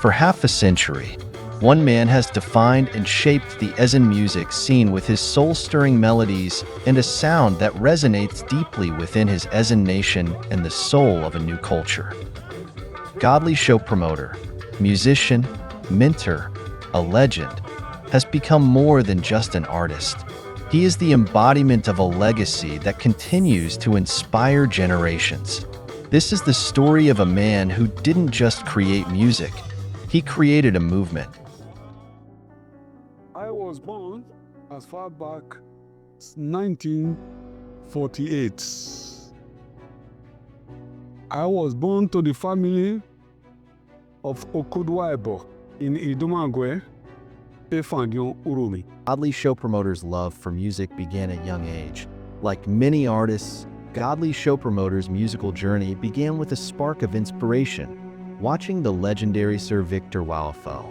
For half a century, one man has defined and shaped the Esan music scene with his soul-stirring melodies and a sound that resonates deeply within his Esan nation and the soul of a new culture. Godly Showpromoter, musician, mentor, a legend, has become more than just an artist. He is the embodiment of a legacy that continues to inspire generations. This is the story of a man who didn't just create music, he created a movement. I was born as far back as 1948. I was born to the family of Okhue in Okhue, Uromi. Godly Showpromoter's love for music began at a young age. Like many artists, Godly Showpromoter's musical journey began with a spark of inspiration, watching the legendary Sir Victor Uwaifo.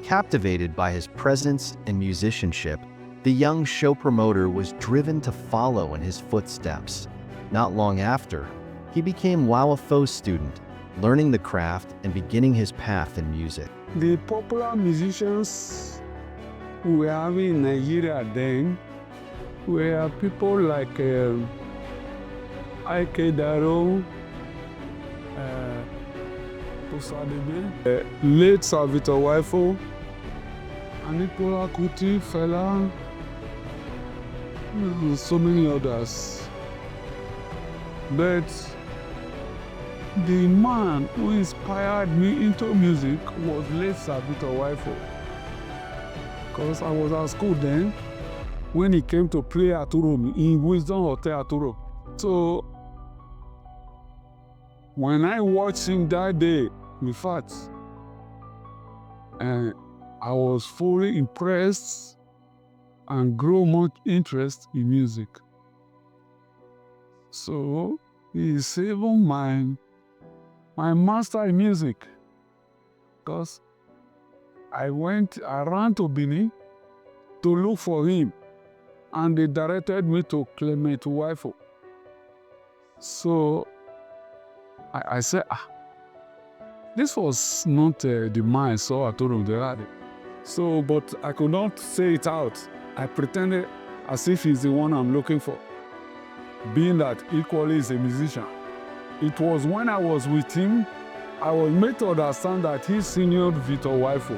Captivated by his presence and musicianship, the young Showpromoter was driven to follow in his footsteps. Not long after, he became Uwaifo's student, learning the craft and beginning his path in music. The popular musicians we were having in Nigeria then were people like Ike Daro, late Sir Victor Uwaifo, Anikola Kuti, Fela, so many others. But the man who inspired me into music was late Sir Victor Uwaifo. Because I was at school then when he came to play at Uromi in Wisdom Hotel at Uromi. So when I watched him that day, in fact, I was fully impressed and grew much interest in music. So he is even my master in music, because I ran to Benin to look for him, and they directed me to Clement Uwaifo. So I said, this was not the man I saw at Uromi. So, but I could not say it out. I pretended as if he's the one I'm looking for, being that equally is a musician. It was when I was with him, I was made to understand that he seniored Victor Uwaifo.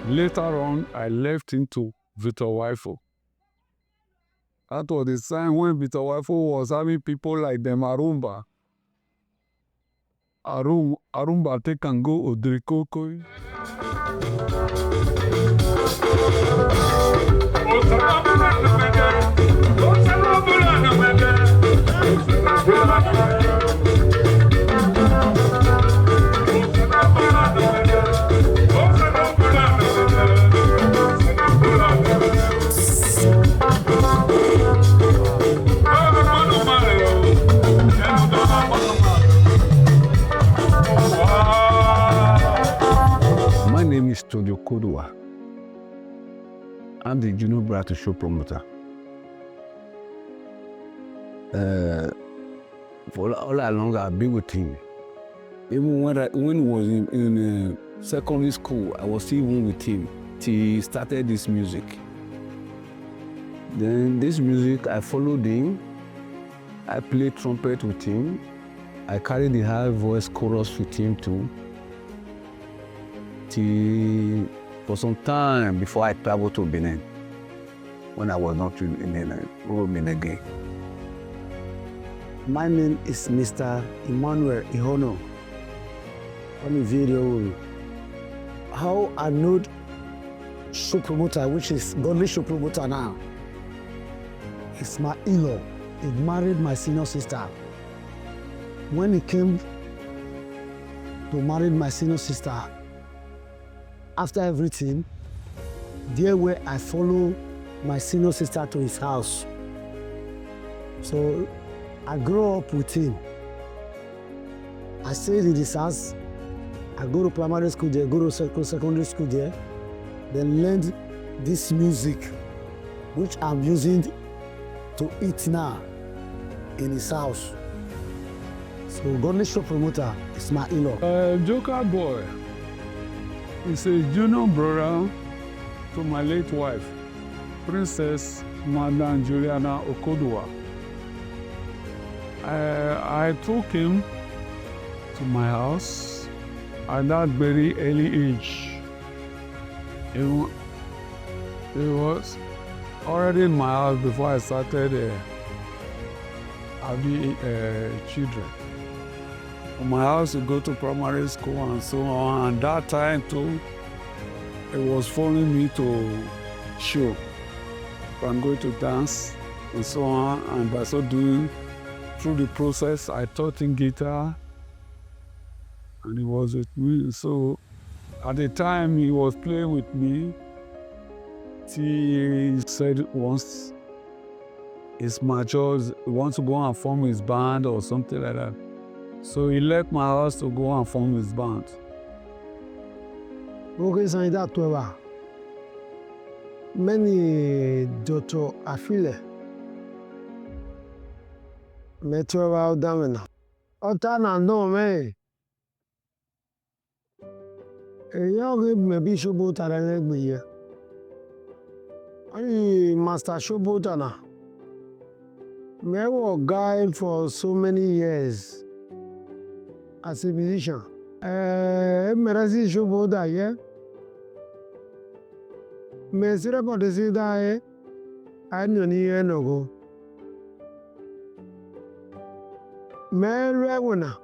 Later on, I left him to Victor Uwaifo. That was the time when Victor Uwaifo was having people like them Arumba. Arumba take and go Odrikokoi. My name is Studio Kodua. I'm the junior brother to show promoter. For all along, I've been with him. Even when he was in secondary school, I was even with him till he started this music. Then this music, I followed him. I played trumpet with him. I carried the high voice chorus with him too. Till for some time before I traveled to Benin, when I was not in Uromi again. My name is Mr. Emmanuel Ihono. On the video, how I know Showpromoter, which is Godly Showpromoter now. It's my in-law. He married my senior sister. When he came to marry my senior sister, after everything, there where I follow my senior sister to his house. So I grew up with him. I stayed in his house. I go to primary school there, go to secondary school there, then learned this music, which I'm using to eat now in his house. So Godly Showpromoter is my in-law. Joker boy. He's a junior brother to my late wife, Princess Madam Juliana Okodua. I took him to my house at that very early age. He was already in my house before I started having children. From my house to go to primary school and so on. And that time too, it was following me to show. I'm going to dance and so on. And by so doing, through the process, I taught him guitar. And he was with me. So at the time he was playing with me, he said once he's mature, he wants to go and form his band or something like that. So he left my house to go and form his band. Okay, so that way, many Dr. Afile, Mentorship Damina. Otana no me. Young maybe Showpromoter and me. I Master Showpromoter na. Me was guy for so many years as a musician. Me rasi Showpromoter yeah. Me sire po desi da I know ni no go. Me rewona.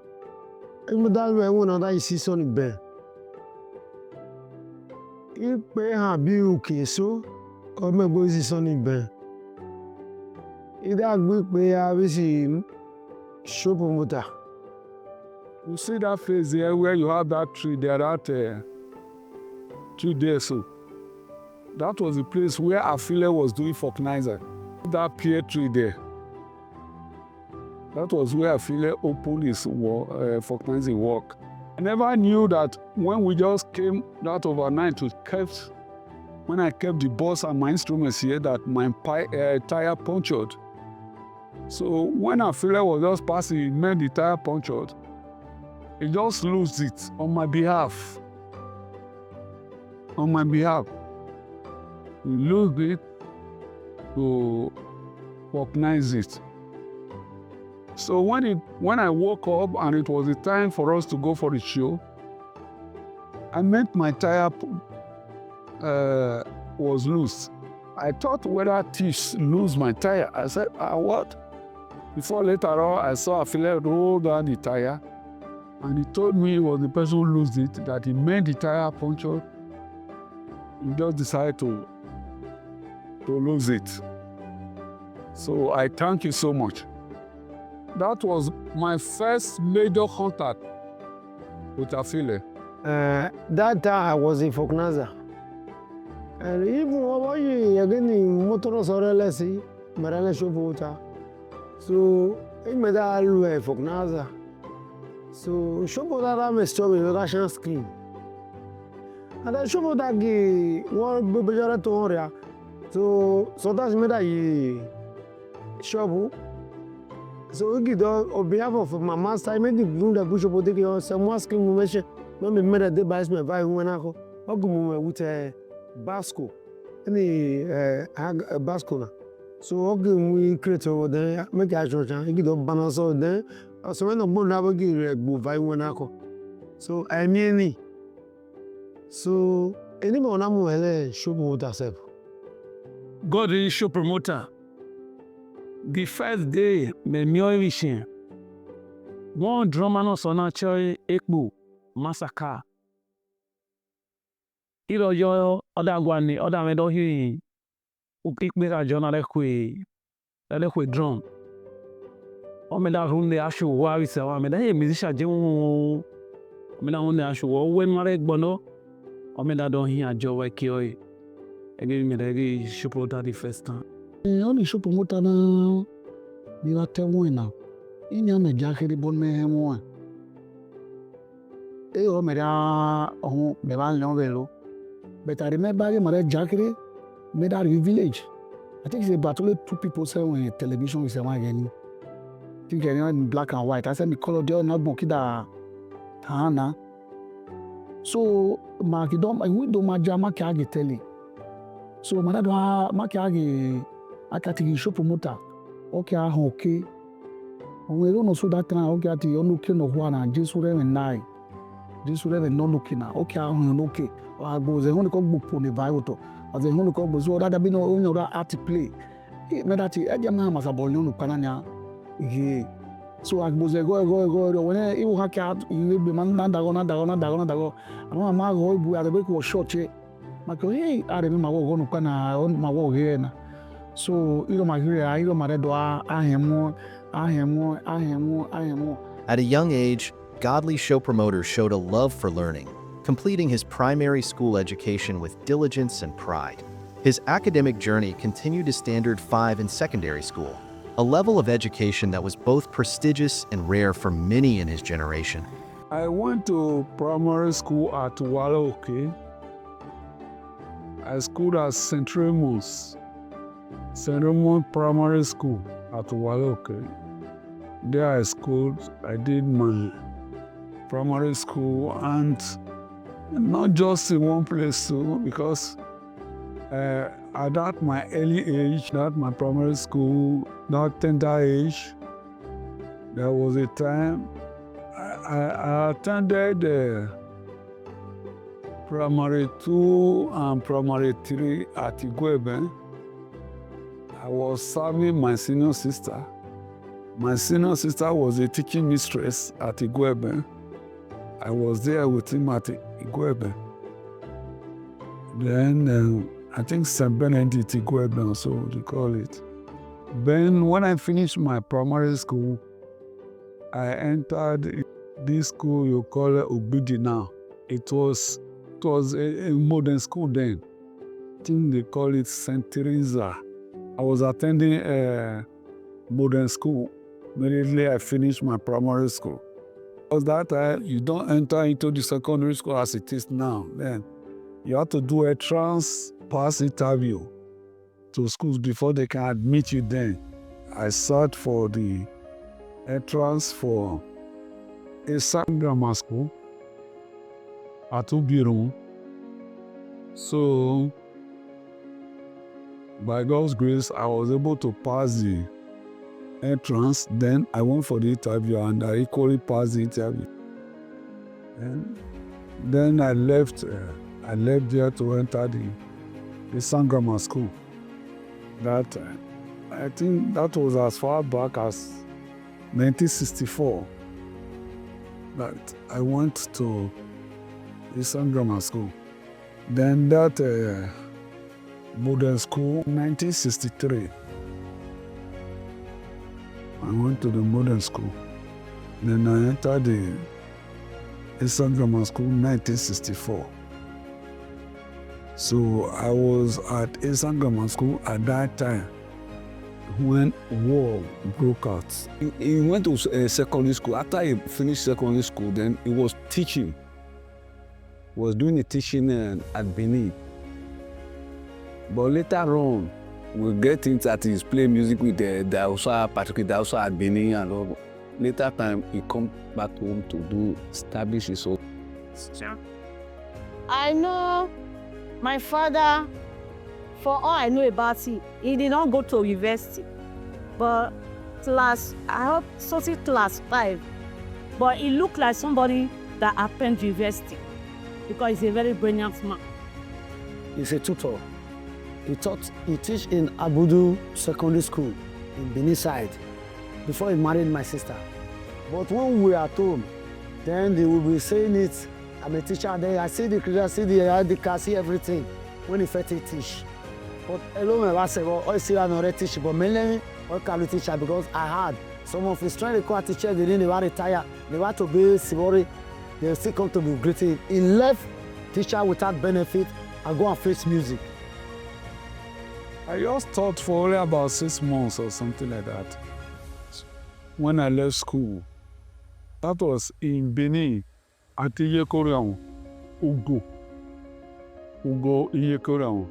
Imu da rewona da isi so ni be. Ipe ha bi uke so o me go isi so ni be. Ida gbe pe a bi si Showpromoter. You see that phase there where you have that tree there, that tree there, so that was the place where Afile was doing Folknizer. That pear tree there. That was where Afile opened his Folknizing work. I never knew that when we just came that overnight when I kept the bus and my instruments here, that my tire punctured. So when Afile was just passing, he made the tire punctured. He just lost it on my behalf. On my behalf. He lost it to organize it. So when I woke up and it was the time for us to go for the show, I met my tire was loose. I thought whether thieves lose my tire. I said, what? Before later on, I saw Afile roll down the tire. And he told me it was the person who lost it, that he made the tire puncture. He just decided to lose it. So I thank you so much. That was my first major contact with Afile. That time I was in Folknizer. And even when you again in Motorosore Marana Showpromoter. So I made that Folknizer. So Showpromoter me stop in the screen. And then Showpromoter gi one bejara to area. So that's me that shop. So we give on behalf of my master, I made the room that push up the some more screen mention. No me made the buys me buy one ako. Ogu with a basco. Any basco na. So ogu we create over there, make a church and give up balance over there. So when the moon never give buy one ako. So I mean so anyone na mo hele Showpromoter self. Godly Showpromoter. The first day, me miorishin. One drummer no sona choi ekbu massacre. Iro yo oda gwani oda me do hi ukikme ka jona lekwe drum. O me da runde ashu wa wisa wa me da he musician je won. O me da runde ashu wa we mare gbono. O me da don hi ajo wa ki oy. Ege me da Showpromoter the first time. Only Showpromoter na mi wa temo na. Ini na jakiri bon me hemo. O me da ohun me ba nlo velo. But I remember my jakiri made out in village. I think it's about only 2 people selling television with someone again. I think they're in black and white. I said the color they not bonki da hana. So we do maja makiage tele. So manado makiage akati showpromoter. Okay, okay. We don't know so that time okay ati you look no one Jesus will nine. Jesus will no looking na okay okay. Agbo ze hon ko gbo ni vai oto. As a hon ko gbo so that be no only that art play. Me that e dia ma masa bol no kananya. So agbo ze go when e wo haka you be man na dago. Ama ma go bu ade be ko short che. Ma ko hey are me ma go no kana on ma wo here na. So At a young age, Godly Showpromoter showed a love for learning, completing his primary school education with diligence and pride. His academic journey continued to Standard 5 in secondary school, a level of education that was both prestigious and rare for many in his generation. I went to primary school at Okhue. I schooled at St. Raymond's Primary School at Okhue. There I did my primary school, and not just in one place too, because at that my early age, that my primary school, not tender age, there was a time I attended primary 2 and primary 3 at Okhue. I was serving my senior sister. My senior sister was a teaching mistress at Okhue. I was there with him at Okhue. Then I think St. Benedict Okhue, so they call it. Then when I finished my primary school, I entered this school you call it Jubilee now. It was a modern school then. I think they call it St. Teresa. I was attending a modern school. Immediately I finished my primary school. Because that time, you don't enter into the secondary school as it is now. Then you have to do a pass interview to schools before they can admit you then. I sat for the entrance for Esan Grammar School at Uromi. So, by God's grace, I was able to pass the entrance. Then I went for the interview and I equally passed the interview. And then I left there to enter the Esan Grammar School. That time, I think that was as far back as 1964 that I went to Esan Grammar School. Then that modern school, 1963. I went to the modern school. Then I entered the Esan Grammar School, 1964. So I was at Esan Grammar School at that time when war broke out. He went to secondary school. After he finished secondary school, then he was teaching. He was doing the teaching at Benin. But later on, we get into that he's playing music with the Dausa, particularly Dausa at Benin and all. Later time, he come back home to establish his own. I know my father, for all I know about it, he did not go to university. But I hope social class 5. But he looked like somebody that attended university because he's a very brilliant man. He's a tutor. He teach in Abudu Secondary School in Benin side before he married my sister. But when we were at home, then they will be saying it. I'm a teacher there. I see the creator, I see the see everything when he first teach. But alone I say, well, I see another teacher, but mainly I can teacher because I had some of his trying to call teacher, they didn't want to retire, they want to be Sibori, they still come to be greeting. He left teacher without benefit and go and face music. I just taught for only about 6 months or something like that. When I left school, that was in Benin, at Iyekorean, Ugo Iyekorean.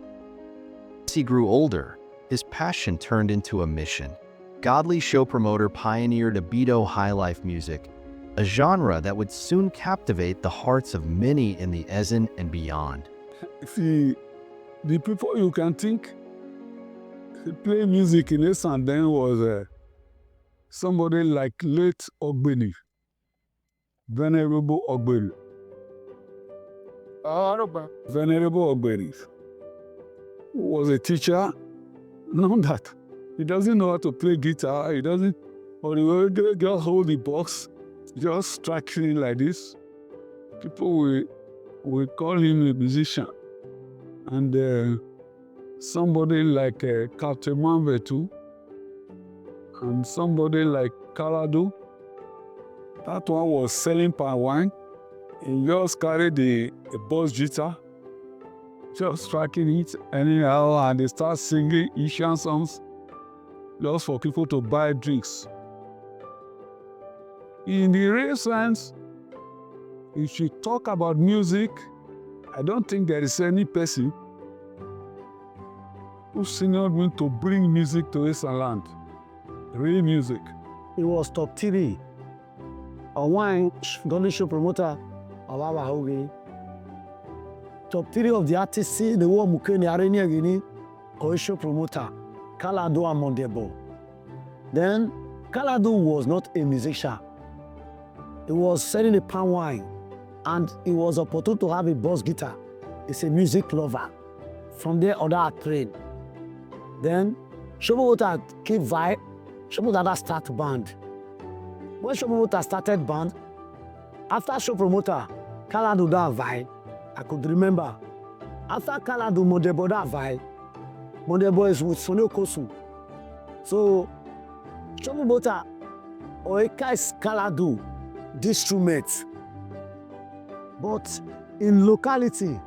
As he grew older, his passion turned into a mission. Godly Showpromoter pioneered Obito Highlife music, a genre that would soon captivate the hearts of many in the Esan and beyond. See, the people you can think play music in Esan then was somebody like late Okhue, Venerable Okhue. Venerable Okhue was a teacher. Not that he doesn't know how to play guitar. He doesn't, or he will just hold the box, just striking like this. People will call him a musician. And somebody like Captain Manvetu and somebody like Kaladu, that one was selling palm wine. He just carried a bass guitar, just striking it anyhow, and they start singing Asian songs just for people to buy drinks. In the real sense, if you talk about music, I don't think there is any person who signaled me to bring music to Esan land. Real music. It was top 3. A wine, Godly Showpromoter, Awawa Okhue. Top 3 of the artists in the world, Mukeni Areni Agini, Godly Showpromoter, Kaladu and Mondebo. Then, Kaladu was not a musician. He was selling a palm wine, and he was opportune to have a bass guitar. He's a music lover. From there, other trained. Then, Showpromoter keep vibe. Showpromoter start band. When Showpromoter started band, after Showpromoter, Kaladu that vibe. I could remember. After Kaladu, Mondebo that vibe. Mondebo is with Sonio Kosu. So, Showpromoter, Oeka is Kaladu, instruments. But in locality,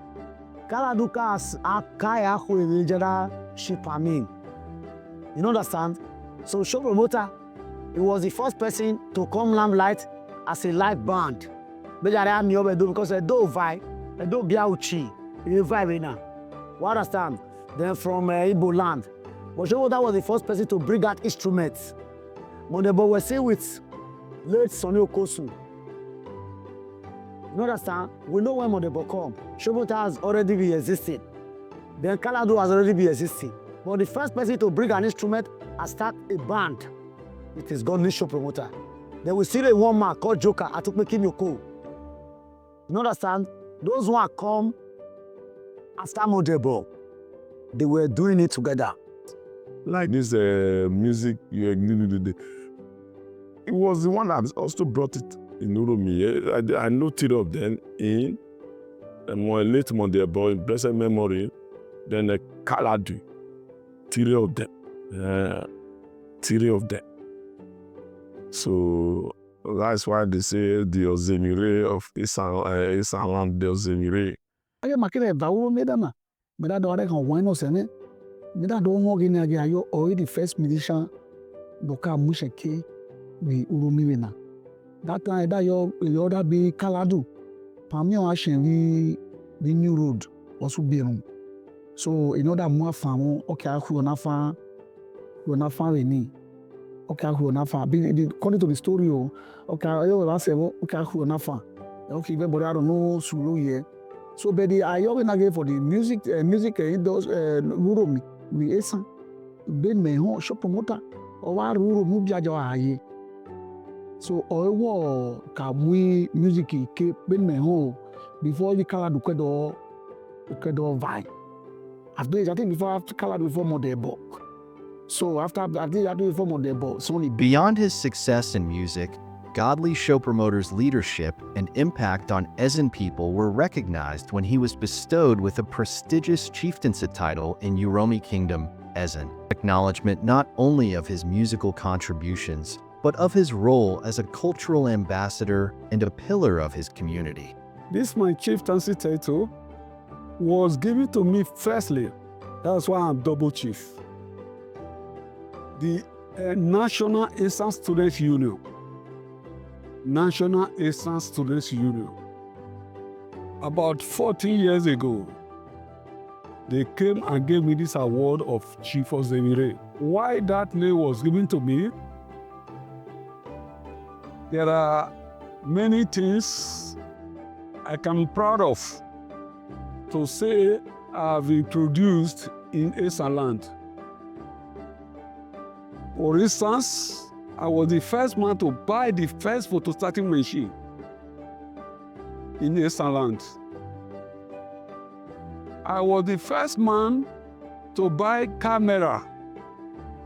Kaladu has a kaya who is Shipamin. You understand? So Showpromoter, he was the first person to come limelight as a live band. Because they don't vibe, they don't be ouchi, they vibe now. You understand? Then from Igbo land. But Showpromoter was the first person to bring out instruments. Mondebo was seen with late Sonny Okosu. You understand? We know when Mondebo come. Showpromoter has already been existing. Then Kaladu has already been existing. But the first person to bring an instrument and start a band, it is Godly Showpromoter. Then we see a one man called Joker, Atukmekim Yoko. You understand? Those who are come after Mondebo, they were doing it together. Like this music you ignited, it was the one that also brought it in Uromi. I know three of them in more late Mondebo, in blessed memory, then Kaladu. Three of them. So that's why they say the Ozemire of Esan land, the Ozemire. Ayo makile bawo medana. Meda do are kan wine no sene. Meda do ho gini agi ayo already first musician doka musheke we Uromi wena. That time that your other be Kaladu. Pamio ashen we new road also be room. So in order more farm, okay, who na farm any. Okay, who na farm. According to the story, okay, I always say, okay, who na farm. Okay, but I don't know sulu here. So, but I always nage for the music in those Uromi, we Esan, Ben me home Showpromoter, or wa Uromi biajo aye. So, I wa kamui music ke Ben me home before you kala do kedo vibe. I think after Kaladu before Mondebo. So after I did before Mondebo, so only Beyond his success in music, Godly Showpromoter's leadership and impact on Esan people were recognized when he was bestowed with a prestigious chieftaincy title in Uromi Kingdom, Esan. Acknowledgement not only of his musical contributions, but of his role as a cultural ambassador and a pillar of his community. This my chieftaincy title was given to me firstly. That's why I'm double chief. The National Esan Students Union. National Esan Students Union. About 14 years ago, they came and gave me this award of Chief Ozemire. Why that name was given to me? There are many things I can be proud of to say I've introduced in Esan land. For instance, I was the first man to buy the first photostatic machine in Esan land. I was the first man to buy camera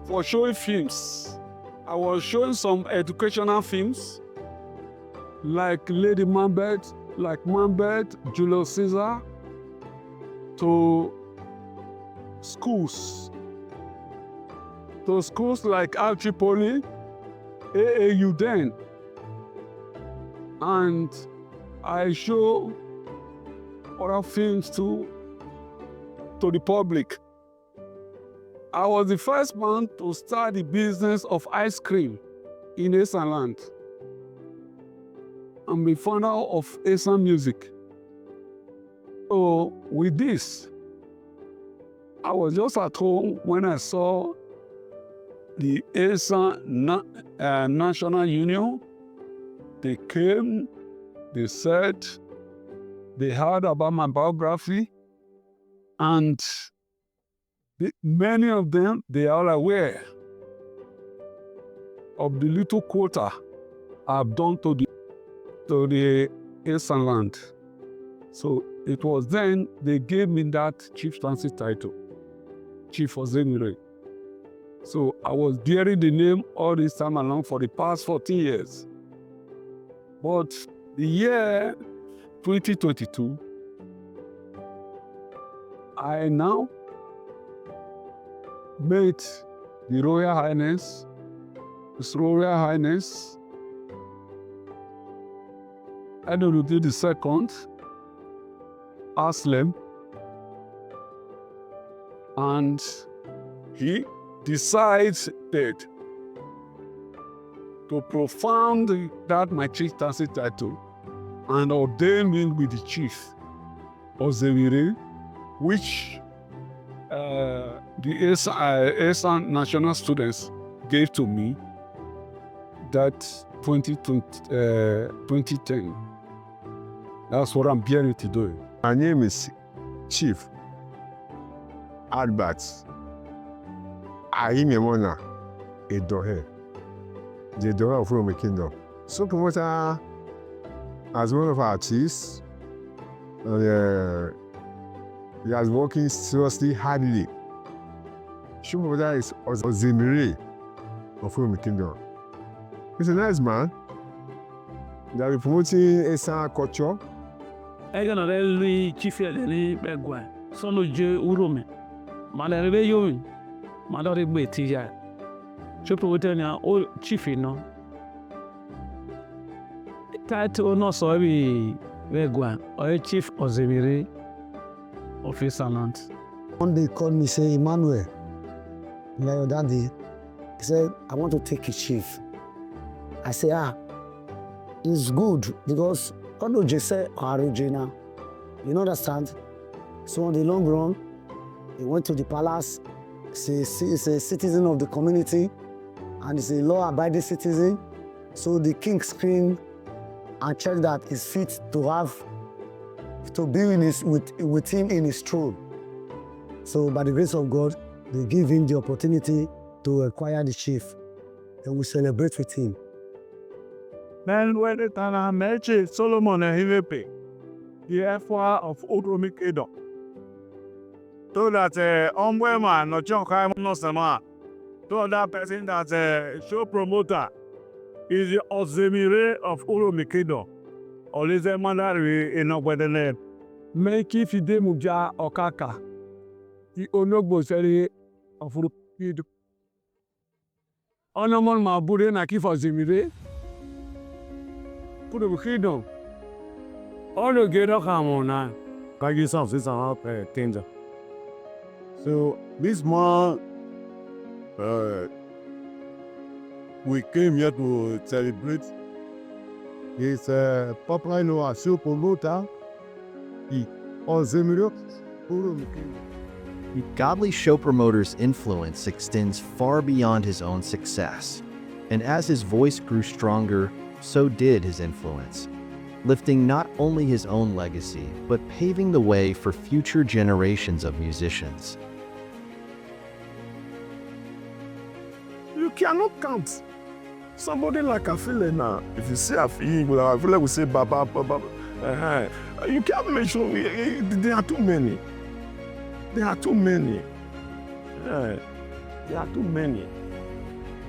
for showing films. I was showing some educational films like Lady Macbeth, Julius Caesar, to schools like Archival, AAU then. And I show other films to the public. I was the first man to start the business of ice cream in Esan land. I'm the founder of Esan Music. So with this, I was just at home when I saw the Esan National Union. They came, they said, they heard about my biography, and many of them, they are aware of the little quota I've done to the Esan land. So it was then they gave me that chieftaincy title, Chief Ozemire. So I was bearing the name all this time along for the past 14 years. But the year 2022, I now met the Royal Highness, His Royal Highness, Advocacy the second, Aslam, and he decides that to profound that my chieftaincy title and ordain me with the chief Ozemire, which the Esan national students gave to me that 2010. That's what I'm bearing to do. My name is Chief Albert Ayimemona Edohe, the Edohe of Uromi Kingdom. Showpromoter as one of our chiefs, and he has working seriously hardly. Showpromoter is Ozemire of Uromi Kingdom. He's a nice man that is promoting Esan culture. Ega na lui chief ele begwa sono je Uromi mala rebe yomi mala rebe tija Showpromoter na o chief no title no so bi begwa o Chief Ozemire of Esan land. One day he called me, say, Emmanuel, yeah, your daddy. He said, I want to take a chief. I say, it's good because God just say now. You understand? So on the long run, he went to the palace. He's a citizen of the community, and he's a law-abiding citizen. So the king screened and checked that he's fit to be with him in his throne. So by the grace of God, they give him the opportunity to acquire the chief, and we celebrate with him. Men when it and Meche Solomon and Hivepe, the Afile of Uromi Kingdom. So that man no John Kai no Sama. So that person that Showpromoter is the Ozemire of Uromi Kingdom. Or is a man that we in the name. Make if you demuja okaka, the onogbo seri of Uromi Kingdom. Onomon Mabure na Chief Ozemire. Uromi Kingdom. All the get up on now. So this man, we came here to celebrate. He's popular known as Showpromoter. Ozemire Uromi Kingdom. Godly Showpromoter's influence extends far beyond his own success, and as his voice grew stronger, so did his influence, lifting not only his own legacy, but paving the way for future generations of musicians. You cannot count. Somebody like Afile now, if you say Afile will say Baba, Baba. You can't mention, there are too many. There are too many. There are too many.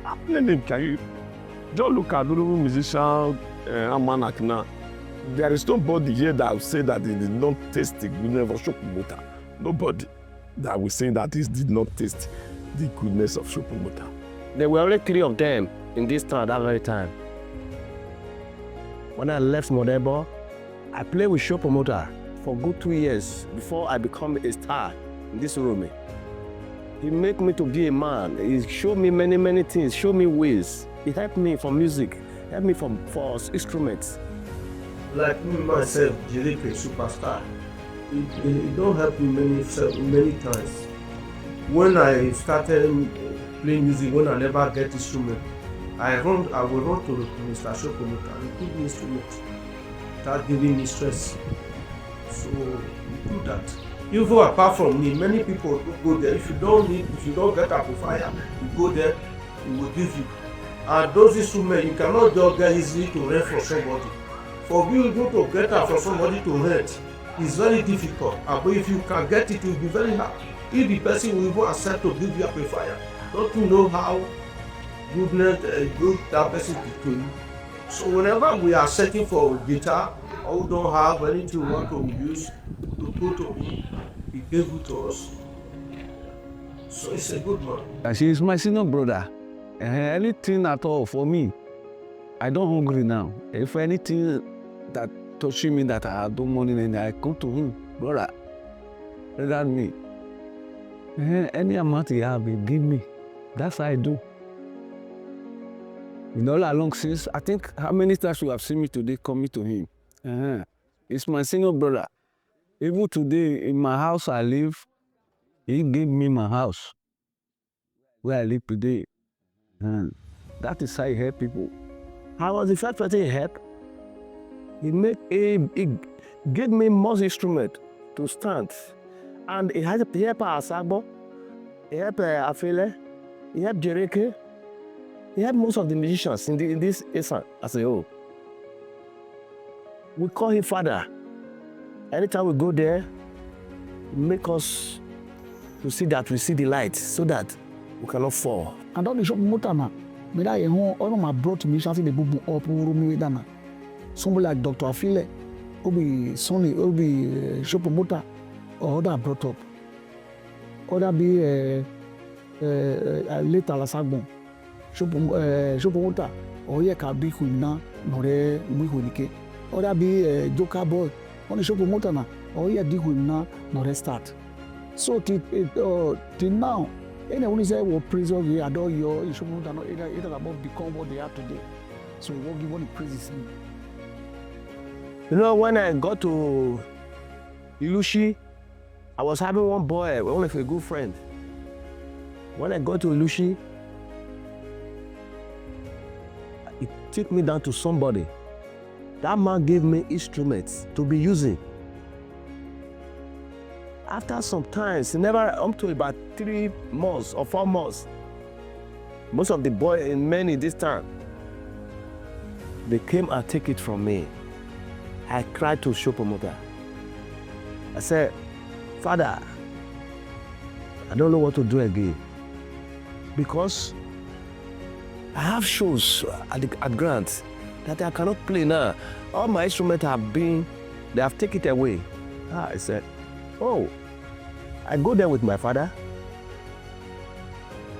How many names can you? Just look at the musician Almanac now. There is nobody here that will say that they did not taste the goodness of Showpromoter. Nobody that will say that this did not taste the goodness of Showpromoter. There were only 3 of them in this town at that very time. When I left Modebo, I played with Showpromoter for good 2 years before I become a star in this Uromi. He made me to be a man. He showed me many things, showed me ways. He helped me for music, helped me for instruments. Like me myself, Jubilee superstar. It don't help me many times. When I started playing music, when I never get instrument, I will run to Mr. Showpromoter and give me instruments. Start giving me stress. So we do that. Even apart from me, many people go there. If you don't get amplifier, you go there, we will give you. And those instruments, you cannot just get easily to rent from somebody. For you to get that from somebody to rent is very difficult. But if you can get it, it will be very hard. If the person will even accept to give you amplifier, don't you know how good that person is to you? So whenever we are searching for guitar, or we don't have anything we want to use to put to me, he gave it to us. So it's a good one. She is my senior brother. Anything at all for me, I don't hungry now. If anything that touching me that I have no money, then I come to him, brother. That's me. Any amount he have, he give me. That's how I do. All along since, I think how many times you have seen me today coming to him. It's my senior brother. Even today, in my house I live, he gave me my house where I live today. That is how he help people. I was the first person he helped. He gave me most instrument to stand. And he helped Asagbo, he helped Afile, he helped Jereke, he helped most of the musicians in this Esan as a whole. We call him father. Anytime we go there, he make us to see that we see the light so that we cannot fall. And all the Showpromoter now, me that all my brought me something the boom up Uromi dana. Somebody like Dr. Afile, Obi Sonny, Obi Showpromoter, or other brought up. Other be later Alasagbon, Showpromoter, or ye can be Huina, Nore Muhunike. Other be Joker Boy, on the Showpromoter now, or ye di Huina, Nore start. So till now, anyone say well praise of you, adore your Showpromoter, not either about become what they are today. So we won't give all the praises me. You know, when I got to Ilushi, I was having one boy, one of a good friend. When I got to Ilushi, he took me down to somebody. That man gave me instruments to be using. After some time, never up to about 3 months or 4 months, most of the boys and men in this town, they came and take it from me. I cried to Showpromoter. I said, Father, I don't know what to do again. Because I have shows at Grant that I cannot play now. All my instruments they have taken it away. I said, oh, I go there with my father.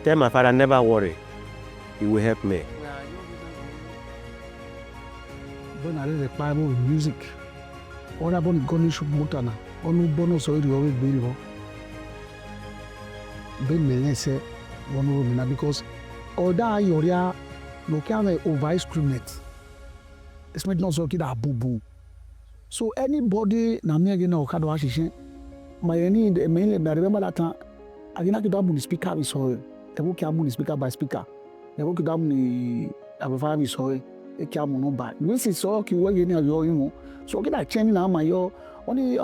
Tell my father, never worry. He will help me. When I read the Bible with music, all about Godly Showpromoter now, all no bonus already always be here. Be me say one room now because all that yoria no can over instrument. It's not so kid a boo boo. So anybody na me again na okado ashishin. My any mainly I remember that time I didn't get up on the speaker with soil. The book came on the speaker by speaker. The book came on the amplifier with soil. eki amono ba. Wisi so ki wege ni ayo imo. So kita cheni na ama yo oni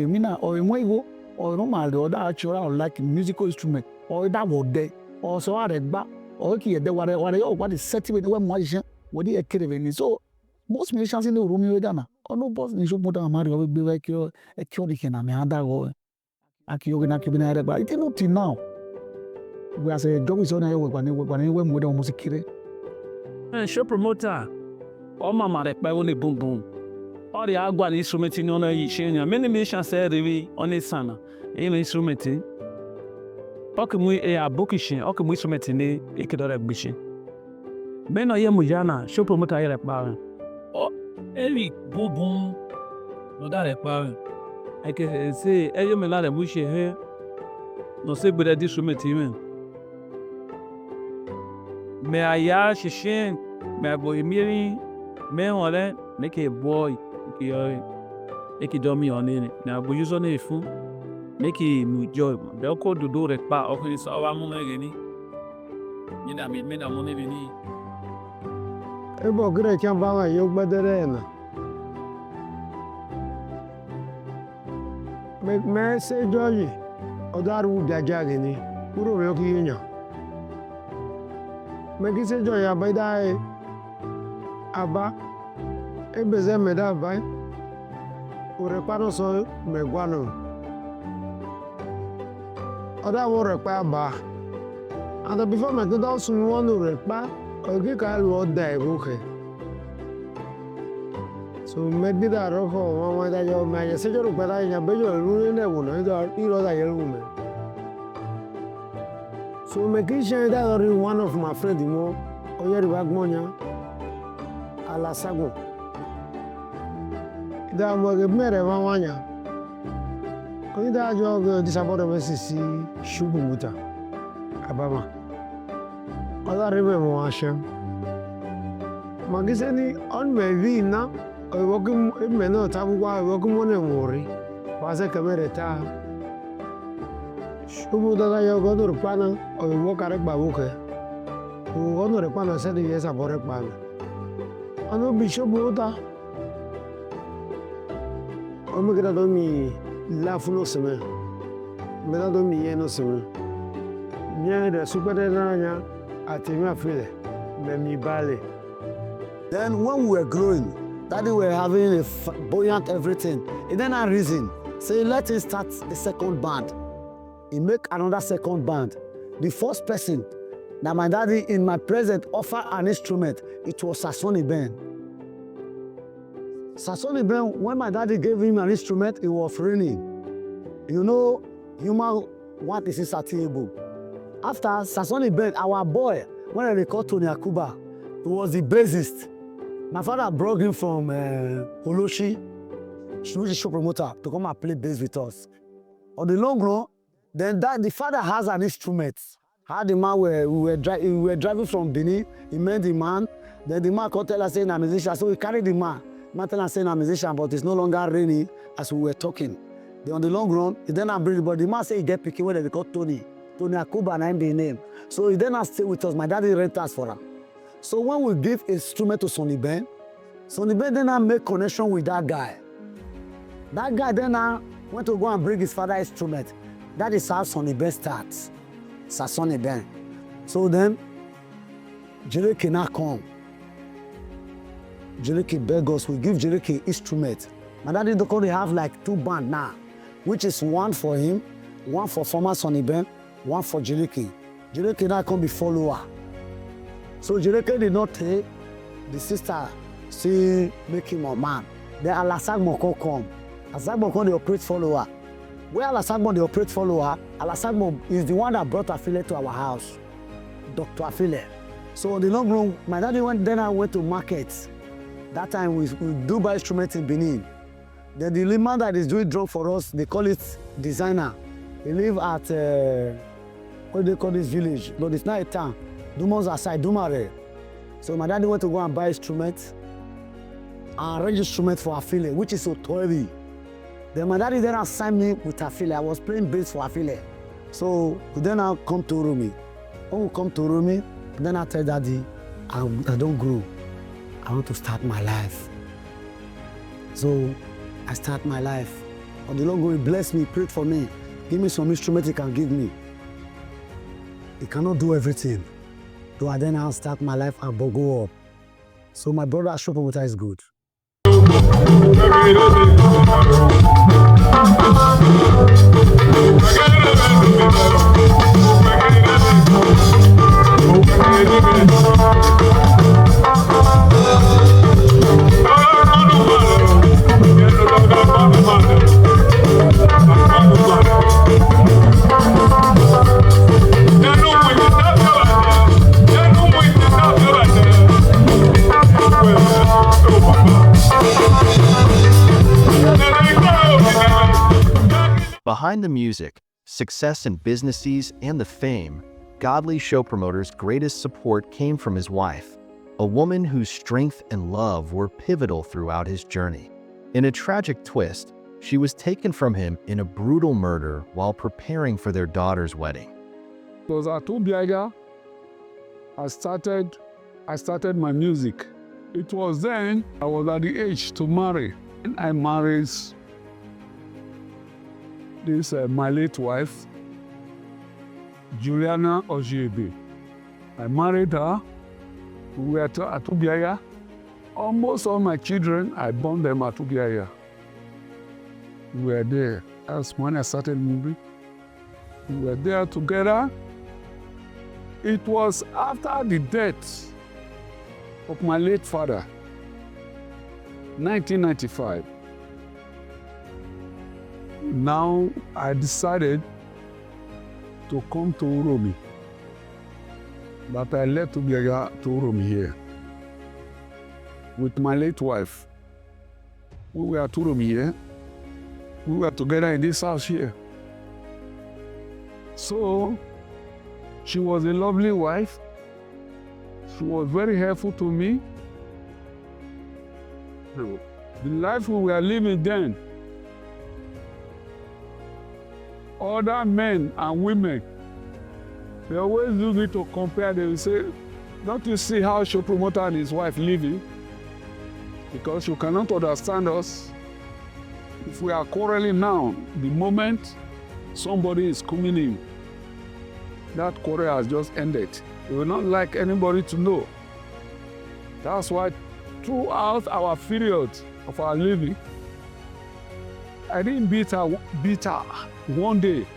mina or imwego or normal or that actual like musical instrument or that word there or so aregba or ki de ware yo what is set with when musician what the ekere so most musicians in the room we dana or no boss ni shop motor mari we be like yo ekyo di na me ada go akiyo na kibina aregba it not till now we as a job is on ayo we we dey almost kire show promoter o mama re pe woni boom boom all the agwa instrument ni ona yi shenya many musicians say revi on sana e instrument okemu e abokishi okemu instrument ni ikidore gbishi me no ye mujana show promoter ye pa o eli boom boom no da re pa I can say eyo me la re bushi he no se gbe di instrument men me aya shishin me boy miri me wole make a boy make it dummy on it. Now, we use on it fun. Make it new job. They'll call the door at part of his our money. You know, me na money ni. Ebo gre kan ba yo gbedere na. Me se joyi. Odaru daja ni. Kuro yo ki yan. Me ki se joyi abaida aba ebeze meda vai ore pano so megwano oda wo repa ba and before me do so me won repa ogi ka lo da ebuke so me di da ro ko mo da yo me se jo ru pa da nya be jo ru ne wo no da iro da ye ru me so me ki share that one of my friend mo oye ri wa gmonya ala sago da mo ge mere wanya ko da jo go disabode me sisi shubu muta abama ala rebe mo ashem magiseni on me vi na o wokum me no tabu kwa wokum ne mori wase kamere ta shubu da yo go dur pana o wo kare gba woke o go dur pana se di esa bore pana ano bishobu ta Omo gida do mi lafu no seme. Me da do mi ye no seme. Nya da super de nanya atemi Afile. Me mi bale. Then when we were growing, Daddy were having a buoyant everything. And then I reasoned, say let him start the second band. He make another second band. The first person that my daddy in my present offer an instrument, it was Sasoni Ben. Sasoni Ben, when my daddy gave him an instrument, it was raining. You know, human want is insatiable. After Sasoni Ben, our boy, when I recall Tony Akuba, he was the bassist. My father brought him from Oloshi, Jubilee Showpromoter, to come and play bass with us. On the long run, then the father has an instrument. How the man we were driving from Benin, he met the man. Then the man called tell us saying I'm a musician, so we carried the man. Man tell us saying I'm a musician, but it's no longer raining as we were talking. Then on the long run, he then bring the body. The man say he get picking where they call Tony Akuba, and I'm the name. So he then stay with us. My daddy rent us for him. So when we give instrument to Sonny Ben then I make connection with that guy. That guy then went to go and bring his father's instrument. That is how Sonny Ben starts. Sonny Ben. So then, Jereke now come. Jereke beg us, we give Jereke instrument. My daddy don't have like 2 bands now, which is 1 for him, 1 for former Sonny Ben, 1 for Jereke. Jereke now come be follower. So Jereke did not take the sister, see, make him a man. Then Alasagmo come. Alasagmo the operate follower. Where Alasagmo the operate follower, Alasagmo is the one that brought Afile to our house, Dr. Afile. So in the long run, my daddy went to market. That time we do buy instruments in Benin. Then the man that is doing drum for us, they call it designer. He live at, what do they call this village? No, it's not a town. Dumons aside, Dumare. So my daddy went to go and buy instruments and arrange instruments for Afile, which is so heavy. Then my daddy then assigned me with Afile. I was playing bass for Afile. So we then now come to Uromi. When we come to Uromi, then I tell daddy, I don't grow. I want to start my life. So I start my life. And the Lord will bless me, pray for me, give me some instrument He can give me. He cannot do everything. So I then I'll start my life and go up. So my brother Showpromoter is good. Behind the music, success in businesses, and the fame, Godly Showpromoter's greatest support came from his wife, a woman whose strength and love were pivotal throughout his journey. In a tragic twist, she was taken from him in a brutal murder while preparing for their daughter's wedding. It was at Ubiaga I started my music. It was then I was at the age to marry. And I married this my late wife, Juliana Okhue. I married her. We were at Ubiaga. Almost all my children, I born them at Ubiaga. We were there. That's when I started moving. We were there together. It was after the death of my late father, 1995. Now I decided to come to Uromi. But I left Ubiaga to Uromi here with my late wife. We were at Uromi here. We were together in this house here. So she was a lovely wife. She was very helpful to me. The life we were living then, other men and women, they always use me to compare. They will say, don't you see how Showpromoter and his wife living? Because you cannot understand us. If we are quarreling now, the moment somebody is coming in, that quarrel has just ended. We will not like anybody to know. That's why throughout our period of our living, I didn't beat her one day.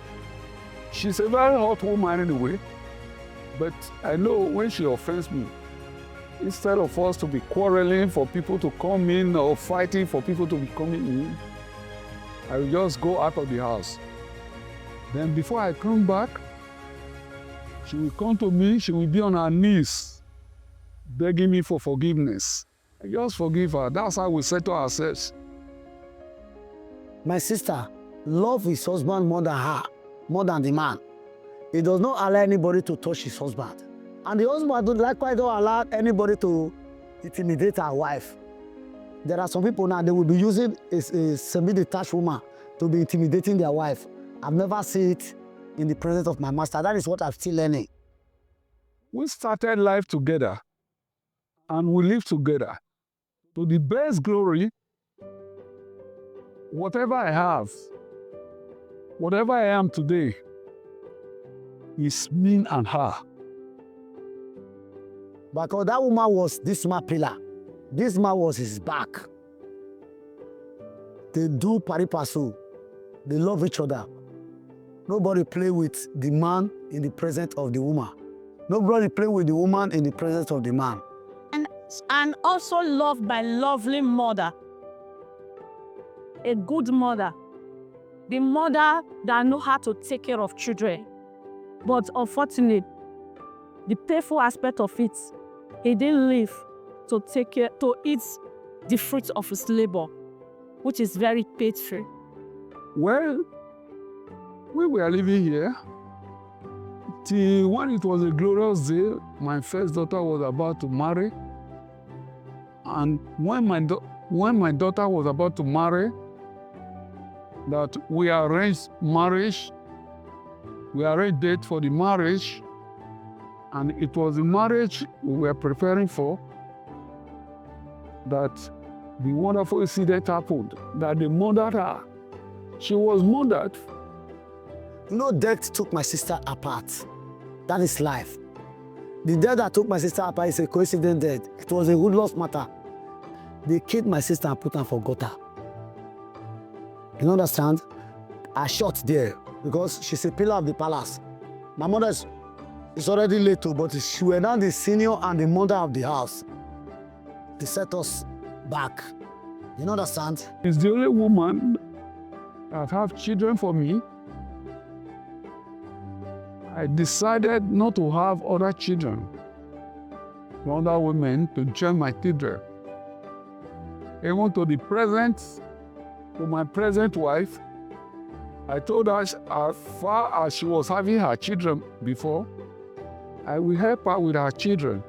She's a very hot woman anyway, but I know when she offends me, instead of us to be quarreling for people to come in or fighting for people to be coming in, I will just go out of the house. Then before I come back, she will come to me, she will be on her knees, begging me for forgiveness. I just forgive her. That's how we settle ourselves. My sister loves his husband more than her, more than the man. He does not allow anybody to touch his husband. And the husband likewise don't allow anybody to intimidate her wife. There are some people now, they will be using a semi-detached woman to be intimidating their wife. I've never seen it in the presence of my master. That is what I'm still learning. We started life together and we live together. To the best glory, whatever I have, whatever I am today, is me and her. Because that woman was this man's pillar. This man was his back. They do pari passu. They love each other. Nobody play with the man in the presence of the woman. Nobody play with the woman in the presence of the man. And also loved by lovely mother. A good mother. The mother that knows how to take care of children. But unfortunately, the painful aspect of it, he didn't live to take care, to eat the fruits of his labor, which is very painful. Well, we were living here till when it was a glorious day. My first daughter was about to marry, and when my daughter was about to marry, that we arranged marriage. We arranged date for the marriage, and it was the marriage we were preparing for. that the wonderful incident happened, that they murdered her. She was murdered. No death took my sister apart. That is life. The death that took my sister apart is a coincident death. It was a good loss matter. They killed my sister and put her for gutter. You understand? I shot there because she's a pillar of the palace. My mother is already late too, but she was now the senior and the mother of the house. They set us back. You understand? She's the only woman that have children for me. I decided not to have other children, other women to join my children. Even to my present wife, I told her as far as she was having her children before, I will help her with her children.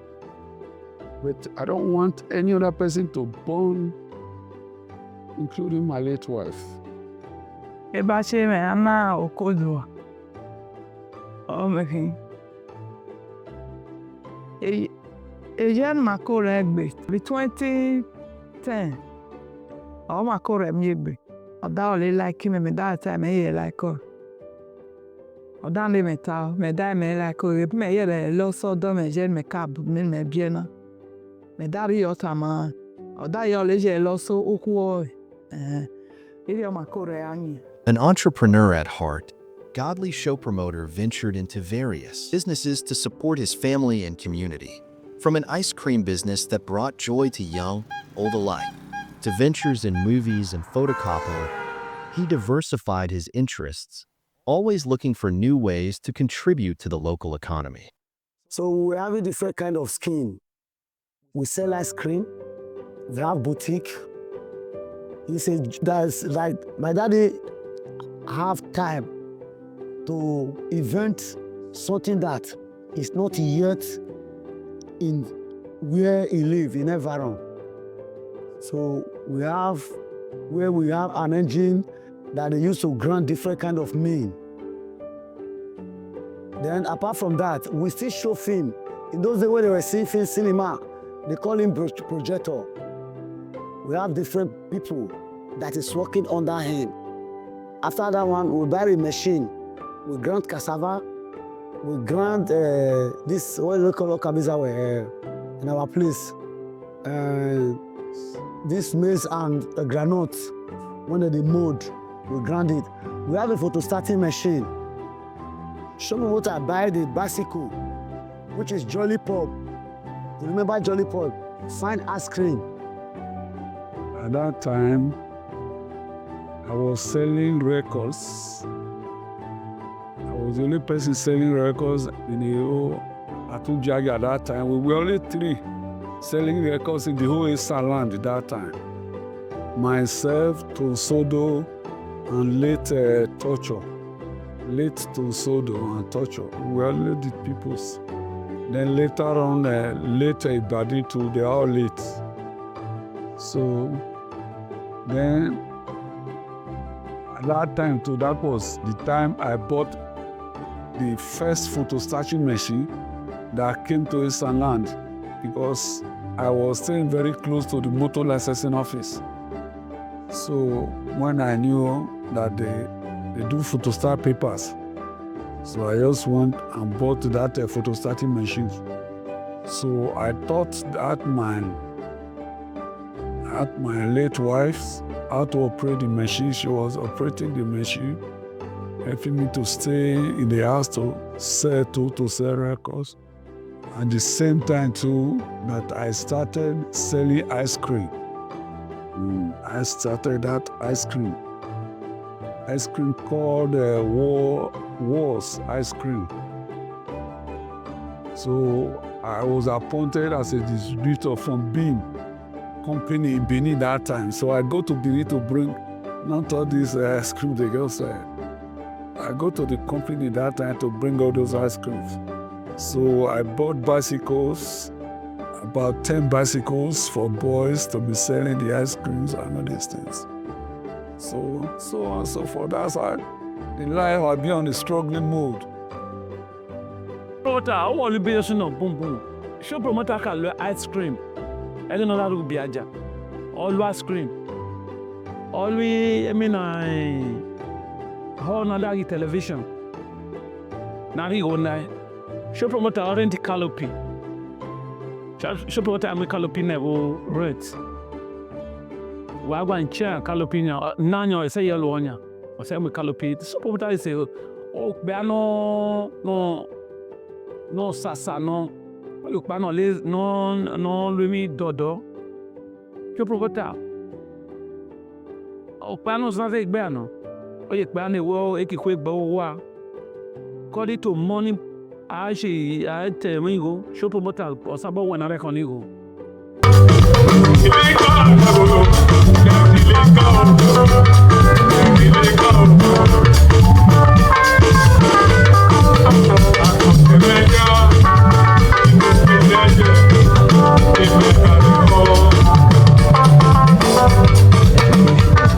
But I don't want any other person to born, including my late wife. Ebache me ana okodo. Omekin. Ejen makore egbe. Be 2010. O makore mi egbe. Oda ole like me that time me like her. Oda le meta, me da me like her. Me ye lo so do me jen me cab me bien. Me da ri otama. Oda yo le je lo so Okhue. Iri o makore anyi. An entrepreneur at heart, Godly Showpromoter ventured into various businesses to support his family and community. From an ice cream business that brought joy to young, old alike, to ventures in movies and photocopying, he diversified his interests, always looking for new ways to contribute to the local economy. So we have a different kind of scheme. We sell ice cream, we have boutique. He said that's like my daddy have time to invent something that is not yet in where he live in environment. So we have an engine that they use to grind different kind of meat. Then apart from that, we still show film. In those days when they were seeing film cinema, they call him projector. We have different people that is working under him. After that one, we buy a machine. We grind cassava. We grind this, what do they call it, in our place. This maize and granite, when they mold, we grind it. We have a photostarting machine. Show me what I buy the bicycle, which is Jolly Pop. You remember Jolly Pop? Fine ice cream. At that time, I was selling records. I was the only person selling records in the whole Atujagi at that time. We were only 3 selling records in the whole Esan land at that time. Myself, Tosodo, and late Torture. Late Tosodo and Torture. We were only the peoples. Then later on, later Ibadi too, they are all late. So then at that time too, that was the time I bought the first photostarting machine that came to Esan land, because I was staying very close to the motor licensing office. So when I knew that they do photostat papers, so I just went and bought that photostarting machine. So I thought that my late wife how to operate the machine. She was operating the machine, helping me to stay in the house to sell records. At the same time too, that I started selling ice cream. I started that ice cream called Wars Ice Cream. So I was appointed as a distributor from Beam company in Benin that time. So I go to Benin to bring not all these ice cream they go say. I go to the company that time to bring all those ice creams. So I bought bicycles, about 10 bicycles for boys to be selling the ice creams and all these things. So on and so forth. That's how in life I'll be on a struggling mode. Promoter, how will you be boom boom? Show promoter can ice cream. I don't know that will be a job. always scream. Always, how another television. Now he go now. Show promoter already canopy. Show promoter I'm canopy never red. Wagwa and chair canopy now. Nanyo say yellow one ya. Or say I'm canopy. Show promoter say oh be no sasa no. Look ba no Lumi dodo. Show promoter. Oh ba no say be no. Oye ba ne wo ekikwe gba wa. According to money, I tell me go show promoter or somebody when I reckon you go.